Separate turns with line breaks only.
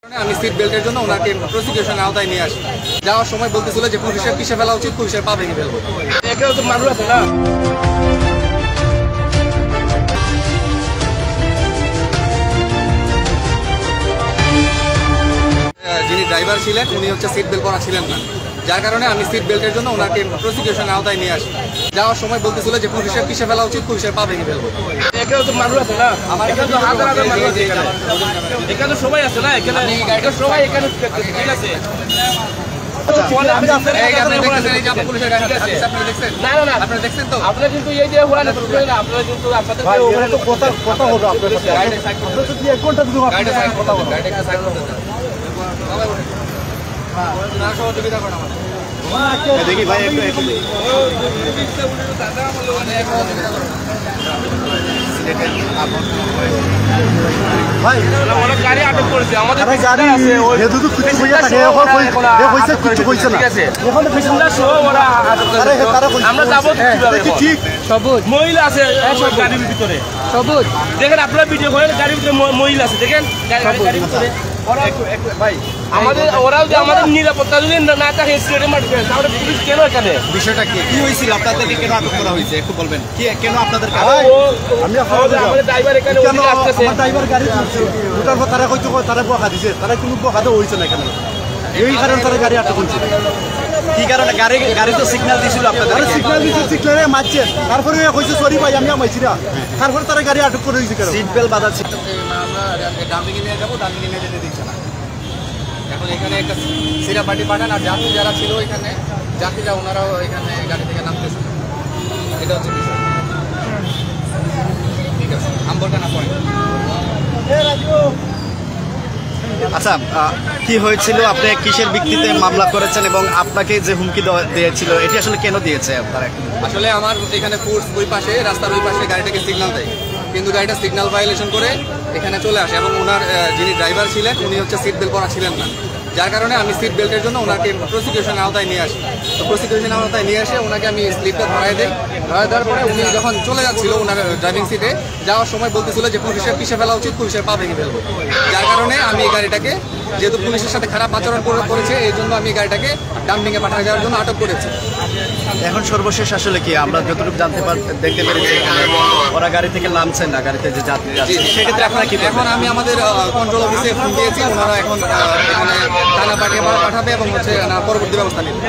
আমি সিট বেল্টের জন্য ওনাকে প্রসিকিউশন আওতায় নিয়ে আসি। যাওয়ার সময় বলতেছিল যে পুলিশের পিছে ফেলা উচিত, পুলিশের পা ভেঙে ফেলবো। এখানে তো মানুষ আছে না। যিনি ড্রাইভার ছিলেন উনি সিট বেল্ট পরা ছিলেন না, যার কারণে আমি সিট বেল্টের জন্য ওনাকে প্রসিকিউশন আওতায় নিয়ে আসি। যাওয়ার সময় বলতেছিল যে পুলিশের পিছে ফেলা উচিত, পুলিশের পা ভেঙে ফেলবো। এখানে তো মানুষ আছে না, আমার এখানে তো হাজার হাজার মানুষ আছে, এখানে সবাই আছে না, এখানে সবাই এখানে ঠিক আছে। দেখি ভাই গাড়ি আটক করেছে আমাদের গাড়ি আছে আমরা যাবো ঠিক সবুজ মহিলা আছে গাড়ির ভিতরে সবুজ দেখেন আপনারা ভিডিও করেন গাড়ির ভিতরে মহিলা আছে দেখেন গাড়ির ভিতরে ভাই আমাদের ওরাও যে আমাদের নিরাপত্তা যদি না থাকে তাহলে পুলিশ কেন এখানে বিষয়টা কি হয়েছিল আপনাদেরকে কেন আটক করা হয়েছে একটু বলবেন কি কেন আপনাদের আমাদের ড্রাইভার এখানে আসতেছে ড্রাইভার গাড়ি ওটার পর তারা হয়তো তারা বকা দিছে তারা কোনো বকা দেওয়া হয়েছে না এখানে এই কারণে তারা গাড়ি আটক করছে কি কারণে গাড়ি তো সিগন্যাল দিয়েছিল আপনাদের সিগন্যাল দিয়েছে সিগন্যালে মারছে তারপরে হয়েছে সরি ভাই আমি মাইছি না তারপরে তারা গাড়ি আটক করে দিয়েছে কেন সিট বেল্ট বাঁধা ছিল আমরা ডাম্পিংয়ে নিয়ে যাবো ডাম্পিংয়ে নিয়ে যেতে দিচ্ছে না এখন এখানে একটা সিরা পার্টি পাঠান আর যাত্রী যারা ছিল এখানে যাত্রীরা ওনারাও এখানে গাড়ি থেকে নামতেছে এটা হচ্ছে বিষয় ঠিক আছে আম্বরকানা পয়েন্ট।
আচ্ছা কি হয়েছিল আপনি কিসের ভিত্তিতে মামলা করেছেন এবং আপনাকে যে হুমকি দিয়েছিল এটি আসলে কেন দিয়েছে আপনারা
আসলে আমার এখানে ফোর্স ওই পাশে রাস্তার ওই পাশে গাড়িটাকে সিগন্যাল দেয় কিন্তু গাড়িটা সিগন্যাল ভায়োলেশন করে এখানে চলে আসে এবং ওনার যিনি ড্রাইভার ছিলেন উনি সিট বেল্ট পরা ছিলেন না, যার কারণে আমি সিট বেল্টের জন্য ওনাকে প্রসিকিউশন আওতায় নিয়ে আসি। তো প্রসিকিউশন আওতায় নিয়ে এসে ওনাকে আমি স্লিপটা ধরাই দিই, ধরাই দেওয়ার পরে উনি যখন চলে যাচ্ছিল ওনার ড্রাইভিং সিটে যাওয়ার সময় বলতেছিল যে পুলিশের পিছে ফেলা উচিত, পুলিশের পা ভেঙে ফেলবো। যার কারণে আমি এই গাড়িটাকে যেহেতু পুলিশের সাথে খারাপ আচরণ করেছে এই জন্য আমি গাড়িটাকে ডাম্পিংয়ে পাঠানো যাওয়ার জন্য আটক করেছি।
এখন সর্বশেষ আসলে কি আমরা যতটুকু দেখতে পেরেছি ওরা গাড়ি থেকে নামছেন না, গাড়িতে যে যাত্রী যাচ্ছে সেক্ষেত্রে আপনারা কি
এখন আমি আমাদের কন্ট্রোল অফিসে ফোন দিয়েছি, ওনারা এখন থানা পাঠাবে এবং পরবর্তী ব্যবস্থা নেবে।